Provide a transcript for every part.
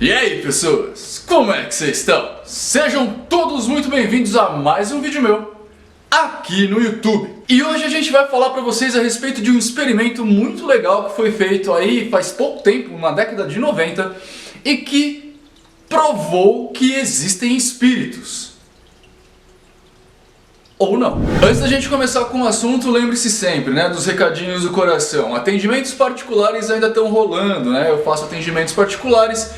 E aí pessoas, como é que vocês estão? Sejam todos muito bem-vindos a mais um vídeo meu aqui no YouTube. E hoje a gente vai falar para vocês a respeito de um experimento muito legal que foi feito aí faz pouco tempo, na década de 90, e que provou que existem espíritos. Ou não. Antes da gente começar com o assunto, lembre-se sempre, né, dos recadinhos do coração. Atendimentos particulares ainda estão rolando, né? Eu faço atendimentos particulares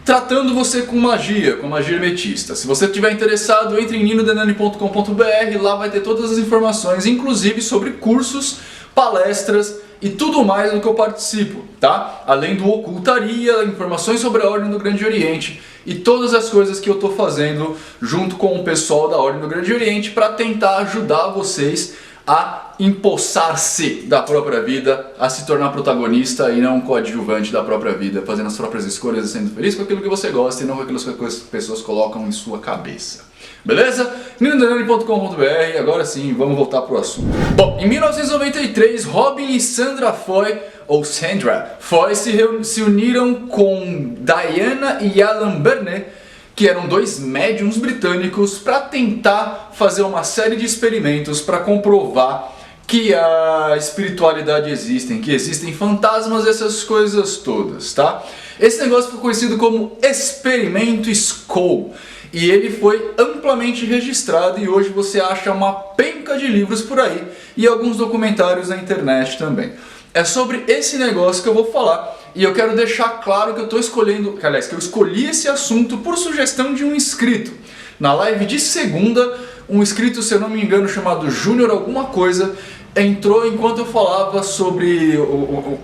tratando você com magia hermetista. Se você estiver interessado, entre em ninodenani.com.br, lá vai ter todas as informações, inclusive sobre cursos, palestras e tudo mais do que eu participo, tá? Além do Ocultaria, informações sobre a Ordem do Grande Oriente e todas as coisas que eu estou fazendo junto com o pessoal da Ordem do Grande Oriente para tentar ajudar vocês a empossar-se da própria vida, a se tornar protagonista e não coadjuvante da própria vida, fazendo as próprias escolhas e sendo feliz com aquilo que você gosta e não com aquilo que as pessoas colocam em sua cabeça. Beleza? ninodenani.com.br. Agora sim, vamos voltar pro assunto. Bom, em 1993, Robin e Sandra Foy, ou Sandra Foy, se uniram com Diana e Alan Burnett, que eram dois médiums britânicos, para tentar fazer uma série de experimentos para comprovar que a espiritualidade existe, que existem fantasmas, essas coisas todas, tá? Esse negócio foi conhecido como Experimento Skull e ele foi amplamente registrado e hoje você acha uma penca de livros por aí e alguns documentários na internet também. É sobre esse negócio que eu vou falar. E eu quero deixar claro que eu estou escolhendo, aliás, que eu escolhi esse assunto por sugestão de um inscrito. Na live de segunda, um inscrito, se eu não me engano, chamado Júnior alguma coisa, entrou enquanto eu falava sobre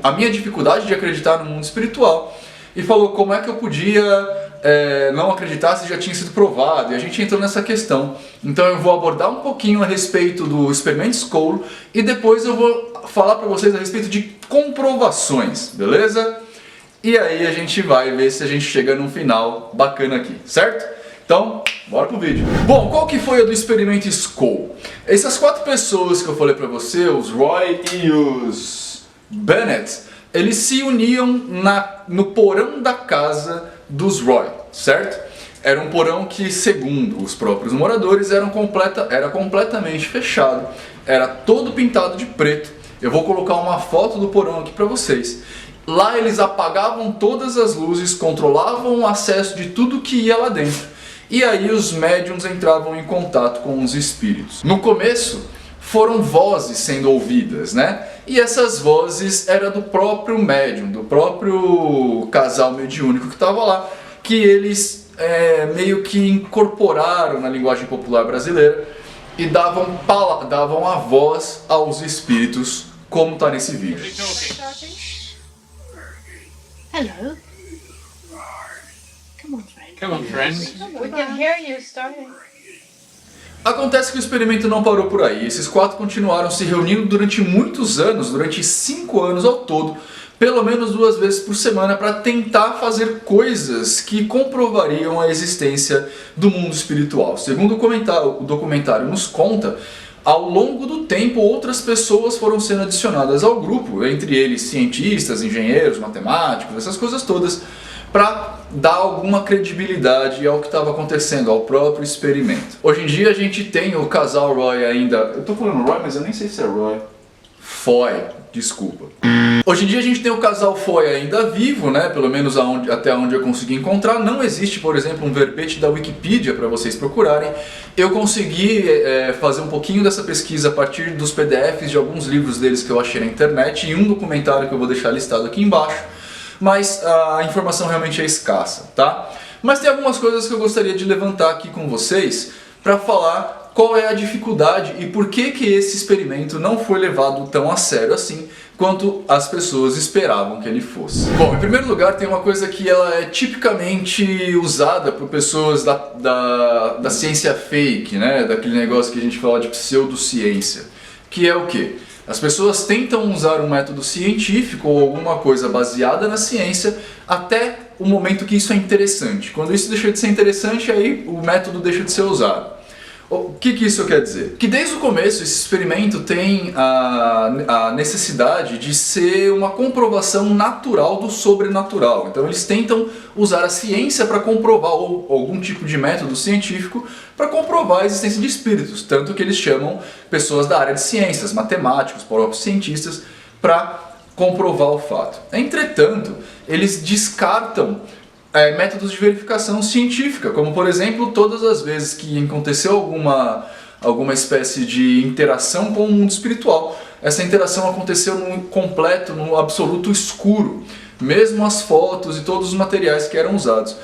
a minha dificuldade de acreditar no mundo espiritual e falou como é que eu podia não acreditar se já tinha sido provado, e a gente entrou nessa questão. Então eu vou abordar um pouquinho a respeito do Experimento Skull e depois eu vou falar para vocês a respeito de comprovações, beleza? E aí a gente vai ver se a gente chega num final bacana aqui, certo? Então, bora pro vídeo. Bom, qual que foi a do Experimento Skull? Essas quatro pessoas que eu falei para você, os Roy e os Bennett, eles se uniam no porão da casa dos Roy, certo? Era um porão que, segundo os próprios moradores, era completamente fechado, era todo pintado de preto. Eu vou colocar uma foto do porão aqui para vocês. Lá eles apagavam todas as luzes, controlavam o acesso de tudo que ia lá dentro. E aí os médiums entravam em contato com os espíritos. No começo foram vozes sendo ouvidas, né? E essas vozes eram do próprio médium, do próprio casal mediúnico que estava lá, que eles meio que incorporaram na linguagem popular brasileira e davam a voz aos espíritos, como está nesse vídeo. Hello. Come on, friend. Come on, friend. We can hear you starting. Acontece que o experimento não parou por aí. Esses quatro continuaram se reunindo durante muitos anos, durante 5 anos ao todo, pelo menos 2 vezes por semana, para tentar fazer coisas que comprovariam a existência do mundo espiritual. Segundo o documentário nos conta, ao longo do tempo outras pessoas foram sendo adicionadas ao grupo, entre eles cientistas, engenheiros, matemáticos, essas coisas todas, para dar alguma credibilidade ao que estava acontecendo, ao próprio experimento. Hoje em dia a gente tem o casal Roy ainda... Eu tô falando Roy, mas eu nem sei se é Roy. Foy, desculpa. Hoje em dia a gente tem o casal Foy ainda vivo, né? Pelo menos até onde eu consegui encontrar. Não existe, por exemplo, um verbete da Wikipedia para vocês procurarem. Eu consegui fazer um pouquinho dessa pesquisa a partir dos PDFs de alguns livros deles que eu achei na internet e um documentário que eu vou deixar listado aqui embaixo. Mas a informação realmente é escassa, tá? Mas tem algumas coisas que eu gostaria de levantar aqui com vocês para falar qual é a dificuldade e por que esse experimento não foi levado tão a sério assim quanto as pessoas esperavam que ele fosse. Bom, em primeiro lugar tem uma coisa que ela é tipicamente usada por pessoas da ciência fake, né? Daquele negócio que a gente fala de pseudociência, que é o quê? As pessoas tentam usar um método científico ou alguma coisa baseada na ciência até o momento que isso é interessante. Quando isso deixa de ser interessante, aí o método deixa de ser usado. O que isso quer dizer? Que desde o começo esse experimento tem a necessidade de ser uma comprovação natural do sobrenatural. Então eles tentam usar a ciência para comprovar, ou algum tipo de método científico para comprovar a existência de espíritos. Tanto que eles chamam pessoas da área de ciências, matemáticos, próprios cientistas, para comprovar o fato. Entretanto, eles descartam métodos de verificação científica, como por exemplo, todas as vezes que aconteceu alguma espécie de interação com o mundo espiritual, essa interação aconteceu no completo, no absoluto escuro. Mesmo as fotos e todos os materiais que eram usados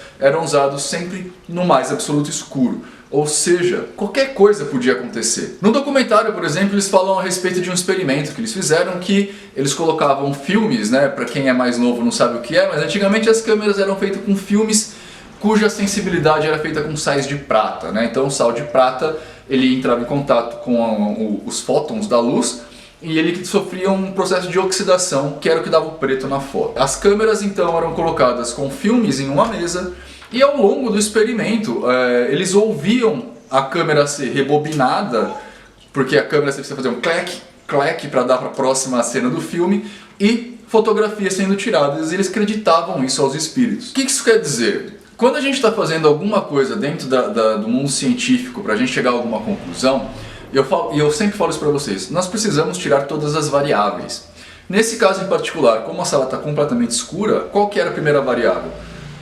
sempre no mais absoluto escuro. Ou seja, qualquer coisa podia acontecer. No documentário, por exemplo, eles falam a respeito de um experimento que eles fizeram, que eles colocavam filmes, né? Para quem é mais novo não sabe o que é, mas antigamente as câmeras eram feitas com filmes cuja sensibilidade era feita com sais de prata, né? Então o sal de prata, ele entrava em contato com os fótons da luz e ele sofria um processo de oxidação, que era o que dava o preto na foto. As câmeras então eram colocadas com filmes em uma mesa, e ao longo do experimento, eles ouviam a câmera ser rebobinada, porque a câmera precisa fazer um clack, clack para dar para a próxima cena do filme, e fotografias sendo tiradas, e eles acreditavam isso aos espíritos. O que isso quer dizer? Quando a gente está fazendo alguma coisa dentro do mundo científico para a gente chegar a alguma conclusão, eu sempre falo isso para vocês, nós precisamos tirar todas as variáveis. Nesse caso em particular, como a sala está completamente escura, qual que era a primeira variável?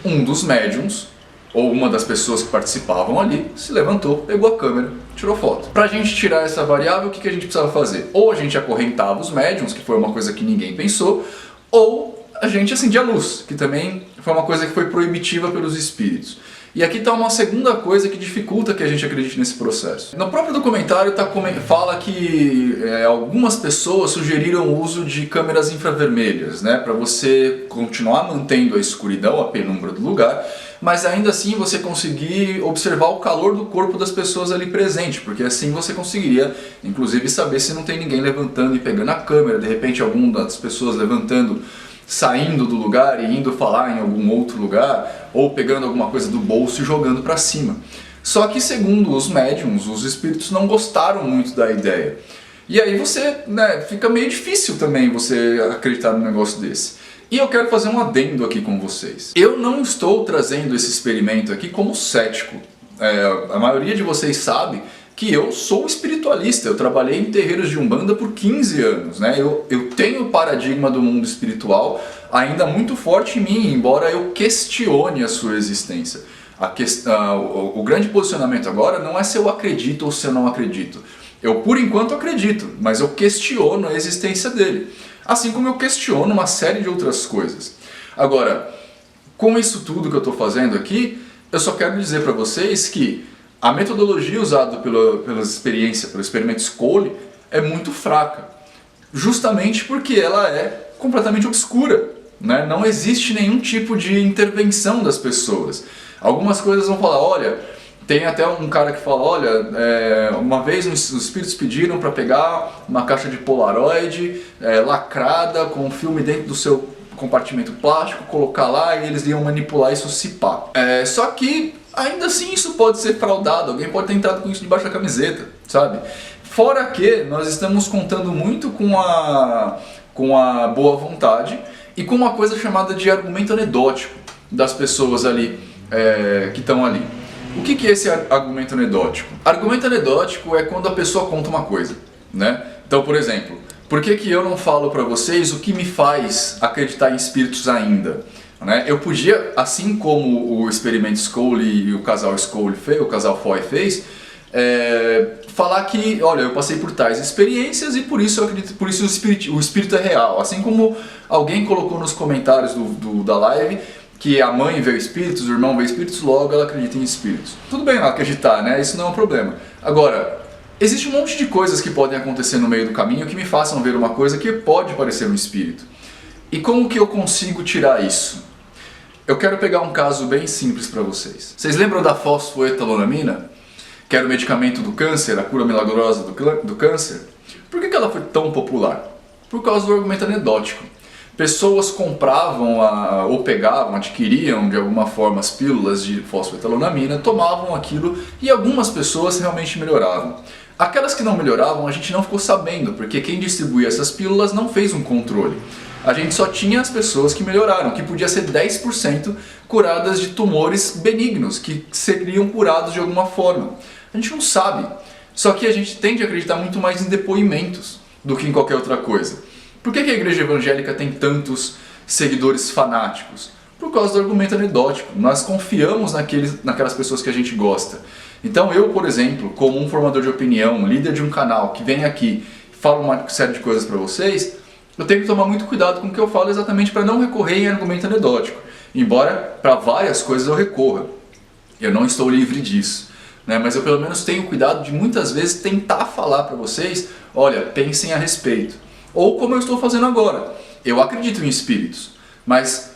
Um dos médiums, ou uma das pessoas que participavam ali, se levantou, pegou a câmera, tirou foto. Para a gente tirar essa variável, o que a gente precisava fazer? Ou a gente acorrentava os médiums, que foi uma coisa que ninguém pensou, ou a gente acendia a luz, que também foi uma coisa que foi proibitiva pelos espíritos. E aqui está uma segunda coisa que dificulta que a gente acredite nesse processo. No próprio documentário fala que algumas pessoas sugeriram o uso de câmeras infravermelhas, né, para você continuar mantendo a escuridão, a penumbra do lugar, mas ainda assim você conseguir observar o calor do corpo das pessoas ali presente, porque assim você conseguiria, inclusive, saber se não tem ninguém levantando e pegando a câmera, de repente alguma das pessoas levantando, saindo do lugar e indo falar em algum outro lugar, ou pegando alguma coisa do bolso e jogando para cima. Só que, segundo os médiums, os espíritos não gostaram muito da ideia. E aí fica meio difícil também você acreditar num negócio desse. E eu quero fazer um adendo aqui com vocês. Eu não estou trazendo esse experimento aqui como cético. A maioria de vocês sabe que eu sou espiritualista, eu trabalhei em terreiros de Umbanda por 15 anos, né? Eu tenho o paradigma do mundo espiritual ainda muito forte em mim, embora eu questione a sua existência. O grande posicionamento agora não é se eu acredito ou se eu não acredito. Eu, por enquanto, acredito, mas eu questiono a existência dele. Assim como eu questiono uma série de outras coisas. Agora, com isso tudo que eu estou fazendo aqui, eu só quero dizer para vocês que a metodologia usada pelo experimento Scholli é muito fraca, justamente porque ela é completamente obscura, né? Não existe nenhum tipo de intervenção das pessoas. Algumas coisas vão falar, olha, tem até um cara que fala, olha, uma vez os espíritos pediram para pegar uma caixa de Polaroid lacrada com um filme dentro do seu compartimento plástico, colocar lá e eles iam manipular isso se pá. Só que ainda assim isso pode ser fraudado, alguém pode ter entrado com isso debaixo da camiseta, sabe? Fora que nós estamos contando muito com a boa vontade e com uma coisa chamada de argumento anedótico das pessoas ali que estão ali. O que é esse argumento anedótico? Argumento anedótico é quando a pessoa conta uma coisa, né? Então, por exemplo, por que eu não falo para vocês o que me faz acreditar em espíritos ainda? Né? Eu podia, assim como o experimento Scholli e o casal Scholli fez, o casal Foy fez, falar que, olha, eu passei por tais experiências e por isso eu acredito, por isso o espírito é real. Assim como alguém colocou nos comentários da live que a mãe vê espíritos, o irmão vê espíritos, logo ela acredita em espíritos. Tudo bem ela acreditar, né? Isso não é um problema. Agora, existe um monte de coisas que podem acontecer no meio do caminho que me façam ver uma coisa que pode parecer um espírito. E como que eu consigo tirar isso? Eu quero pegar um caso bem simples para vocês. Vocês lembram da fosfoetanolamina? Que era o medicamento do câncer, a cura milagrosa do câncer? Por que ela foi tão popular? Por causa do argumento anedótico. Pessoas compravam ou pegavam, adquiriam de alguma forma as pílulas de fosfetalonamina, tomavam aquilo e algumas pessoas realmente melhoravam. Aquelas que não melhoravam a gente não ficou sabendo, porque quem distribuía essas pílulas não fez um controle. A gente só tinha as pessoas que melhoraram, que podia ser 10% curadas de tumores benignos, que seriam curados de alguma forma. A gente não sabe, só que a gente tende a acreditar muito mais em depoimentos do que em qualquer outra coisa. Por que a igreja evangélica tem tantos seguidores fanáticos? Por causa do argumento anedótico. Nós confiamos naquelas pessoas que a gente gosta. Então eu, por exemplo, como um formador de opinião, líder de um canal que vem aqui e fala uma série de coisas para vocês, eu tenho que tomar muito cuidado com o que eu falo exatamente para não recorrer em argumento anedótico. Embora para várias coisas eu recorra. Eu não estou livre disso. Mas eu pelo menos tenho cuidado de muitas vezes tentar falar para vocês, olha, pensem a respeito. Ou como eu estou fazendo agora. Eu acredito em espíritos, mas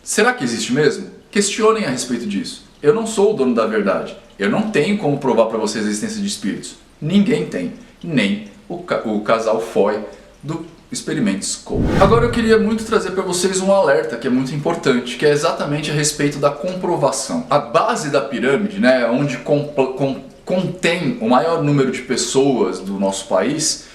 será que existe mesmo? Questionem a respeito disso. Eu não sou o dono da verdade. Eu não tenho como provar para vocês a existência de espíritos. Ninguém tem. Nem o casal Foy do Experimento Skoll. Agora eu queria muito trazer para vocês um alerta que é muito importante, que é exatamente a respeito da comprovação. A base da pirâmide, onde contém o maior número de pessoas do nosso país,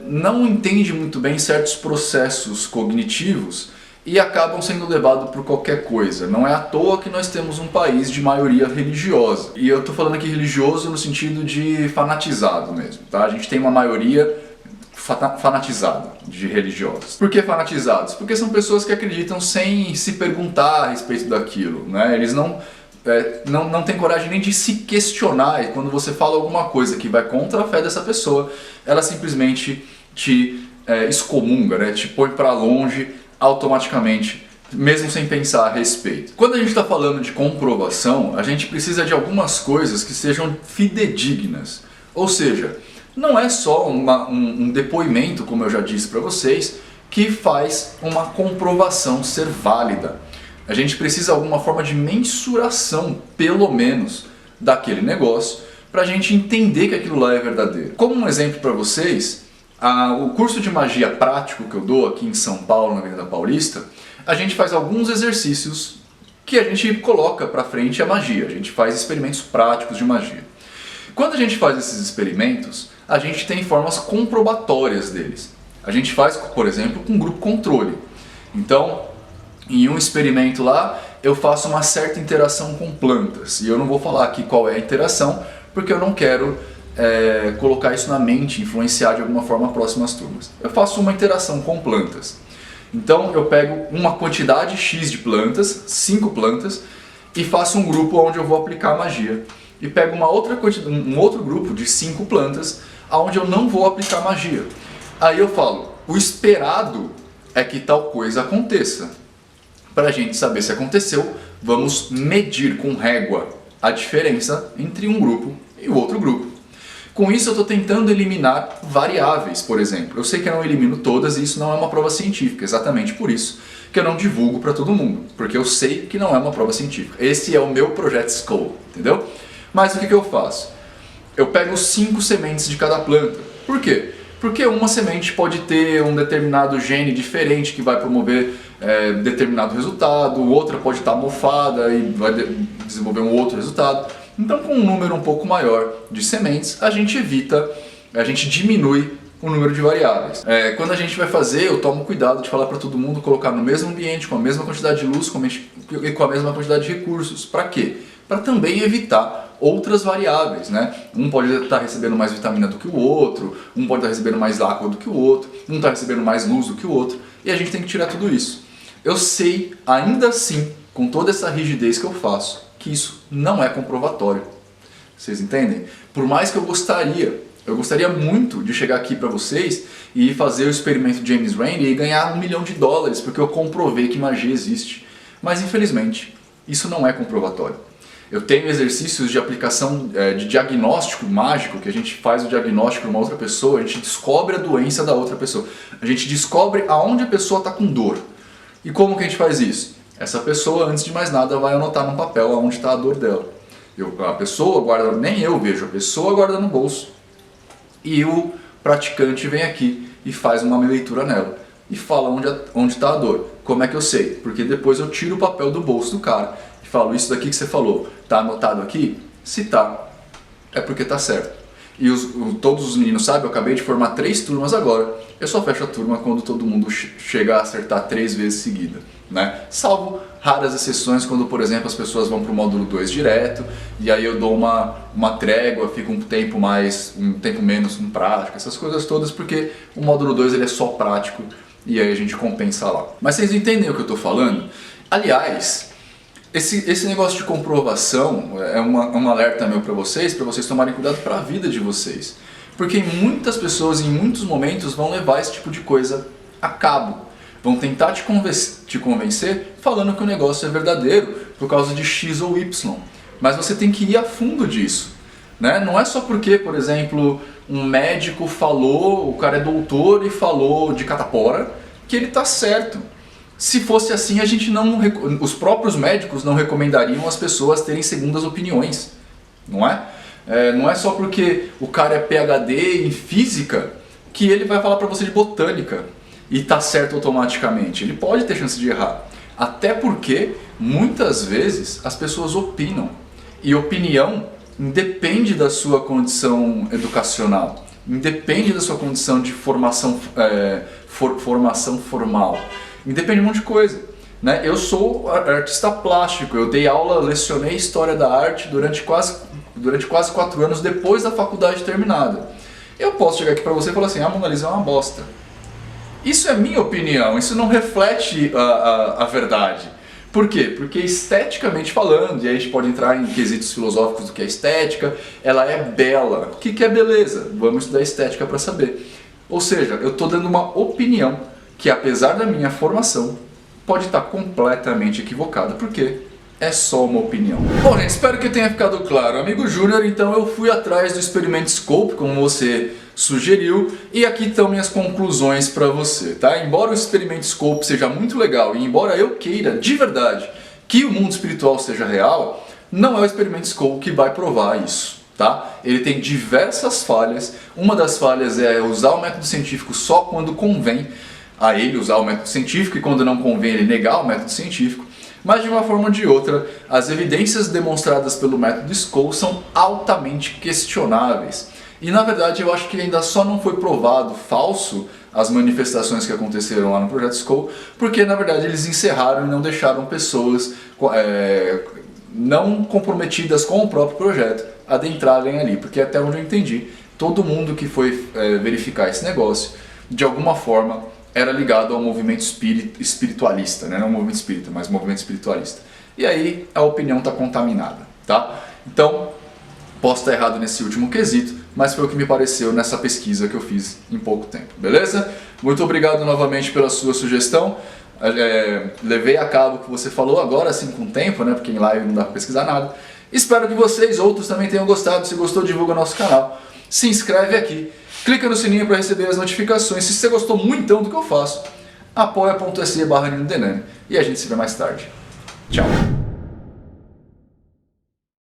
não entende muito bem certos processos cognitivos e acabam sendo levados por qualquer coisa. Não é à toa que nós temos um país de maioria religiosa. E eu estou falando aqui religioso no sentido de fanatizado mesmo, tá? A gente tem uma maioria fanatizada de religiosos. Por que fanatizados? Porque são pessoas que acreditam sem se perguntar a respeito daquilo, Eles não tem coragem nem de se questionar, e quando você fala alguma coisa que vai contra a fé dessa pessoa, ela simplesmente te excomunga, te põe para longe automaticamente, mesmo sem pensar a respeito. Quando a gente está falando de comprovação, a gente precisa de algumas coisas que sejam fidedignas, ou seja, não é só um depoimento, como eu já disse para vocês, que faz uma comprovação ser válida. A gente precisa de alguma forma de mensuração, pelo menos, daquele negócio, para a gente entender que aquilo lá é verdadeiro. Como um exemplo para vocês, o curso de magia prático que eu dou aqui em São Paulo, na Avenida Paulista, a gente faz alguns exercícios que a gente coloca para frente a magia. A gente faz experimentos práticos de magia. Quando a gente faz esses experimentos, a gente tem formas comprobatórias deles. A gente faz, por exemplo, com um grupo controle. Então, em um experimento lá, eu faço uma certa interação com plantas. E eu não vou falar aqui qual é a interação, porque eu não quero colocar isso na mente, influenciar de alguma forma próximas turmas. Eu faço uma interação com plantas. Então eu pego uma quantidade X de plantas, 5 plantas, e faço um grupo onde eu vou aplicar magia. E pego um outro grupo de 5 plantas, onde eu não vou aplicar magia. Aí eu falo, o esperado é que tal coisa aconteça. Para a gente saber se aconteceu, vamos medir com régua a diferença entre um grupo e o outro grupo. Com isso eu estou tentando eliminar variáveis, por exemplo. Eu sei que eu não elimino todas e isso não é uma prova científica, exatamente por isso que eu não divulgo para todo mundo, porque eu sei que não é uma prova científica. Esse é o meu projeto Skoll, entendeu? Mas o que eu faço? Eu pego 5 sementes de cada planta. Por quê? Porque uma semente pode ter um determinado gene diferente que vai promover determinado resultado, outra pode estar mofada e vai desenvolver um outro resultado. Então, com um número um pouco maior de sementes, a gente diminui o número de variáveis. Quando a gente vai fazer, eu tomo cuidado de falar para todo mundo colocar no mesmo ambiente, com a mesma quantidade de luz e com a mesma quantidade de recursos. Para quê? Para também evitar outras variáveis, Um pode estar recebendo mais vitamina do que o outro, um pode estar recebendo mais água do que o outro, um está recebendo mais luz do que o outro, e a gente tem que tirar tudo isso. Eu sei, ainda assim, com toda essa rigidez que eu faço, que isso não é comprovatório. Vocês entendem? Por mais que eu gostaria muito de chegar aqui para vocês e fazer o experimento James Randi e ganhar $1 milhão, porque eu comprovei que magia existe. Mas infelizmente, isso não é comprovatório. Eu tenho exercícios de aplicação de diagnóstico mágico, que a gente faz o diagnóstico de uma outra pessoa, a gente descobre a doença da outra pessoa. A gente descobre aonde a pessoa está com dor. E como que a gente faz isso? Essa pessoa, antes de mais nada, vai anotar num papel aonde está a dor dela. A pessoa guarda, nem eu vejo, a pessoa guarda no bolso. E o praticante vem aqui e faz uma leitura nela. e fala onde está a dor. Como é que eu sei? Porque depois eu tiro o papel do bolso do cara e falo, isso daqui que você falou, tá anotado aqui? Se tá, é porque tá certo. E todos os meninos sabem, eu acabei de formar 3 turmas agora. Eu só fecho a turma quando todo mundo chega a acertar 3 vezes seguida, né? Salvo raras exceções, quando, por exemplo, as pessoas vão para o módulo 2 direto, e aí eu dou uma trégua, fica um tempo menos com prática, essas coisas todas, porque o módulo 2 ele é só prático, e aí a gente compensa lá. Mas vocês entendem o que eu estou falando? Aliás, esse negócio de comprovação é um alerta meu para vocês tomarem cuidado para a vida de vocês. Porque muitas pessoas em muitos momentos vão levar esse tipo de coisa a cabo. Vão tentar te convencer falando que o negócio é verdadeiro por causa de X ou Y. Mas você tem que ir a fundo disso, né? Não é só porque, por exemplo, um médico falou, o cara é doutor e falou de catapora, que ele está certo. Se fosse assim, os próprios médicos não recomendariam as pessoas terem segundas opiniões, não é? Não é só porque o cara é PhD em física que ele vai falar para você de botânica e tá certo automaticamente. Ele pode ter chance de errar. Até porque, muitas vezes, as pessoas opinam. E opinião independe da sua condição educacional, independe da sua condição de formação formal. Independe de um monte de coisa, né? Eu sou artista plástico, eu dei aula, lecionei História da Arte durante quase 4 anos depois da faculdade terminada. Eu posso chegar aqui para você e falar assim, a Mona Lisa é uma bosta. Isso é minha opinião, isso não reflete a verdade. Por quê? Porque esteticamente falando, e aí a gente pode entrar em quesitos filosóficos do que é estética, ela é bela. O que é beleza? Vamos estudar estética para saber. Ou seja, eu estou dando uma opinião que, apesar da minha formação, pode estar completamente equivocada, porque é só uma opinião. Bom, gente, espero que tenha ficado claro. Amigo Júnior, então eu fui atrás do Experiment Scope, como você sugeriu, e aqui estão minhas conclusões para você, tá? Embora o Experiment Scope seja muito legal, e embora eu queira, de verdade, que o mundo espiritual seja real, não é o Experiment Scope que vai provar isso. Tá? Ele tem diversas falhas. Uma das falhas é usar o método científico só quando convém a ele usar o método científico, e quando não convém ele negar o método científico. Mas de uma forma ou de outra, as evidências demonstradas pelo método Skoll são altamente questionáveis. E na verdade eu acho que ainda só não foi provado falso as manifestações que aconteceram lá no projeto Skoll, porque na verdade eles encerraram e não deixaram pessoas não comprometidas com o próprio projeto adentrarem ali, porque até onde eu entendi, todo mundo que foi verificar esse negócio, de alguma forma, era ligado ao movimento espiritualista, né? Não movimento espírita, mas movimento espiritualista. E aí a opinião está contaminada, tá? Então, posso estar errado nesse último quesito, mas foi o que me pareceu nessa pesquisa que eu fiz em pouco tempo, beleza? Muito obrigado novamente pela sua sugestão. Levei a cabo o que você falou agora, assim, com o tempo, né? Porque em live não dá para pesquisar nada. Espero que vocês, outros, também tenham gostado. Se gostou, divulga nosso canal. Se inscreve aqui. Clica no sininho para receber as notificações. Se você gostou muito do que eu faço, apoia.se/NinoDenani. E a gente se vê mais tarde. Tchau.